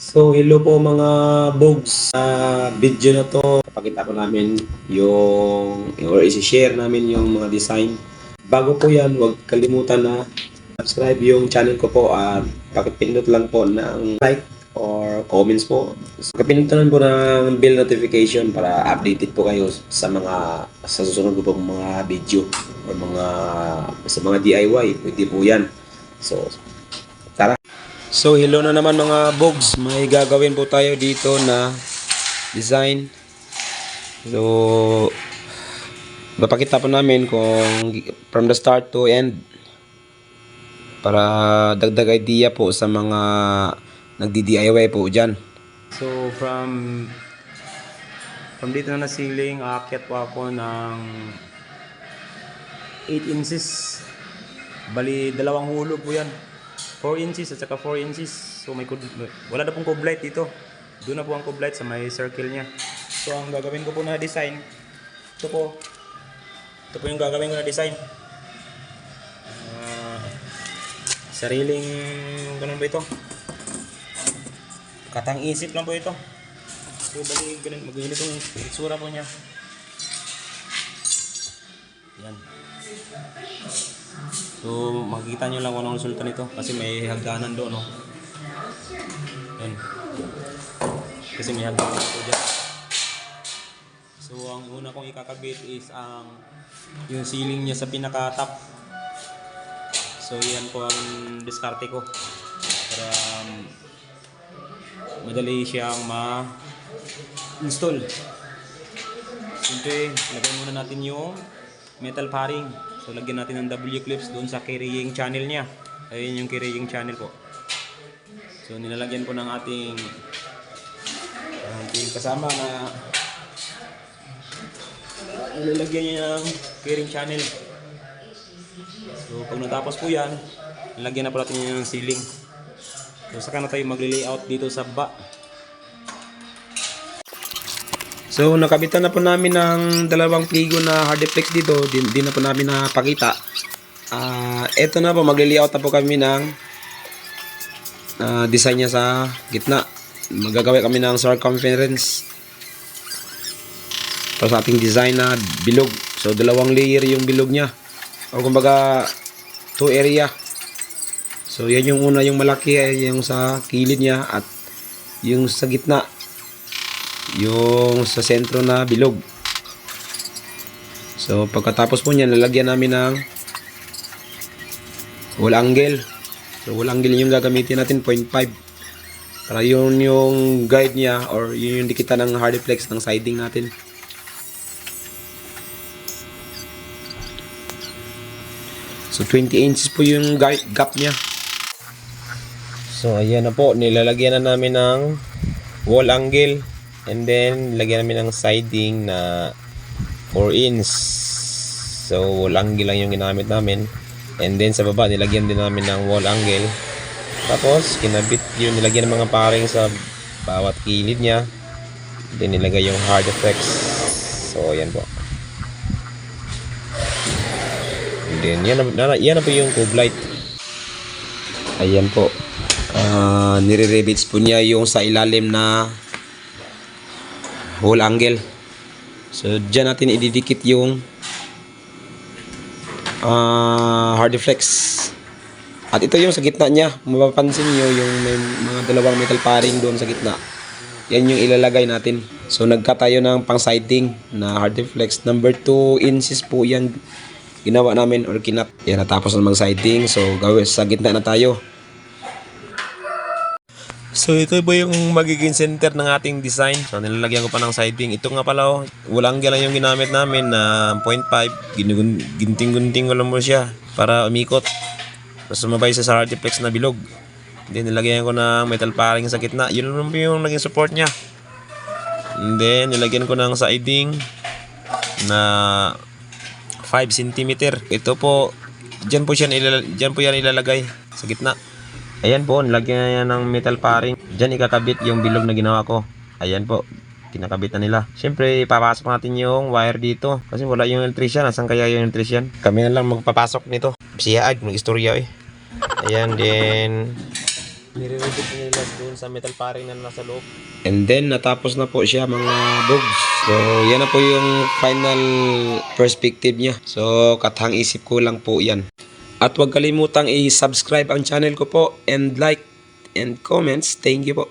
So, hello po mga bogs. Sa video na to, pakita ko namin or isi-share namin yung mga design. Bago po yan, huwag kalimutan na subscribe yung channel ko po at pakipindot lang po ng like or comments po. So, kapindutan po ng bell notification para updated po kayo sa susunod ko pong mga video or sa mga DIY. Pwede po yan. So, tara! So, hello na naman mga bogs. May gagawin po tayo dito na design. So, papakita po namin kung from the start to end para dagdag idea po sa mga nagdi-DIY po dyan. So, from dito na ceiling, aakyat po ako ng 8 inches. Bali, dalawang hulog po yan. 4 inches at saka 4 inches. So wala na pong cove light dito. Doon na po ang cove light sa may circle niya. So ang gagawin ko po na design, ito po yung gagawin ko na design. Sariling ganun ba ito? Katang isip lang po ito. So bali ganun, mag-init yung itsura po niya. Yan. So, makikita nyo lang kung anong resulta nito kasi may hagdanan doon, no? Yan. Kasi may hagdanan po dyan. So, ang una kong ikakabit is yung ceiling niya sa pinaka-top. So, yan po ang diskarte ko para madali siyang ma-install. Siyempre, lagyan muna natin yung metal paring. So, lagyan natin ng W-clips doon sa carrying channel niya. Ayun yung carrying channel po. So, nilalagyan ko ng ating kasama na nilalagyan niya ng carrying channel. So, pag natapos po yan, nilalagyan na po natin yung ceiling. So, saka na tayo mag-layout dito sa baba. So, nakabitan na po namin ng dalawang pligo na hardflex dito. Di na po namin napakita. Ito na po, mag-layout na po kami ng design niya sa gitna. Magagawin kami ng circumference para sa ating design na bilog. So, dalawang layer yung bilog niya. O kumbaga, 2 area. So, yan yung una, yung malaki ay yung sa kilid niya at yung sa gitna, yung sa sentro na bilog. So pagkatapos po niyan, lalagyan namin ng wall angle. So wall angle yung gagamitin natin, 0.5, para yun yung guide niya or yun yung dikitan ng hardflex ng siding natin. So 20 inches po yung gap niya. So ayan na po, nilalagyan na namin ng wall angle. And then, lagyan namin ng siding na 4 inch. So, wall angle lang yung ginamit namin. And then, sa baba, nilagyan din namin ng wall angle. Tapos, kinabit yun, nilagyan ng mga paring sa bawat kilid niya. Then, nilagay yung hardflex. So, yan po. And then, yan na po yung cove light. Ayan po. Nire-rebits po niya yung sa ilalim na wall angle. So dyan natin ididikit yung hardflex. At ito yung sa gitna niya. Mapapansin nyo yung may mga dalawang metal paring doon sa gitna. Yan yung ilalagay natin. So nagka tayo ng pang siding na hardflex. Number 2 inches po yan ginawa namin or kinat. Yan, natapos na mag siding. So gawin sa gitna na tayo. So ito po yung magiging center ng ating design. So nilalagyan ko pa ng siding. Ito nga pala, walang lang yung ginamit namin na 0.5. Ginting-gunting ko lang mo siya para umikot. Tapos sumabay sa hardflex na bilog. Then nilagyan ko ng metal paring sa gitna. Yun lang yung naging support niya. And then nilagyan ko ng siding na 5 cm. Ito po, dyan po yan ilalagay sa gitna. Ayan po, nilagyan niya ng metal paring. Diyan ikakabit yung bilog na ginawa ko. Ayan po, kinakabit na nila. Siyempre, papasok natin yung wire dito. Kasi wala yung electrician. Asan kaya yung electrician? Kami na lang magpapasok nito. Siya mag-istorya eh. Ayan, then Nire-ready po nila doon sa metal paring na nasa loob. And then, natapos na po siya mga bogs. So, yan na po yung final perspective niya. So, katang isip ko lang po yan. At huwag kalimutang i-subscribe ang channel ko po and like and comments. Thank you po.